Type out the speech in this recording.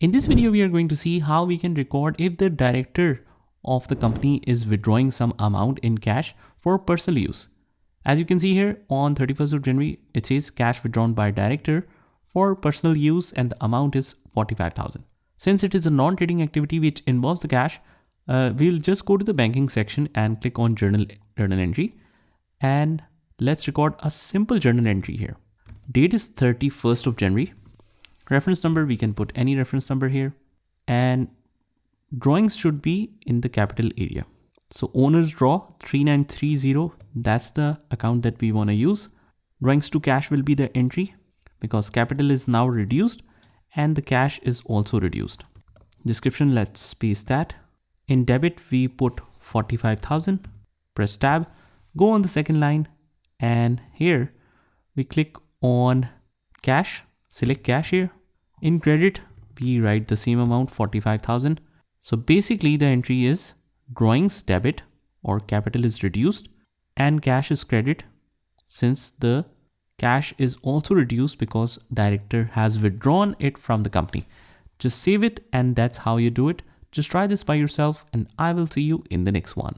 In this video, we are going to see how we can record if the director of the company is withdrawing some amount in cash for personal use. As you can see here on 31st of January, it says cash withdrawn by director for personal use and the amount is 45,000. Since it is a non-trading activity which involves the cash, we'll just go to the banking section and click on journal entry. And let's record a simple journal entry here. Date is 31st of January. Reference number, we can put any reference number here. And drawings should be in the capital area. So owner's draw 3930, that's the account that we want to use. Drawings to cash will be the entry because capital is now reduced and the cash is also reduced. Description, let's paste that. In debit, we put 45,000, press tab, go on the second line, and here we click on cash, select cash here. In credit, we write the same amount, 45,000. So basically the entry is drawings debit or capital is reduced and cash is credit, since the cash is also reduced because director has withdrawn it from the company. Just save it, and that's how you do it. Just try this by yourself and I will see you in the next one.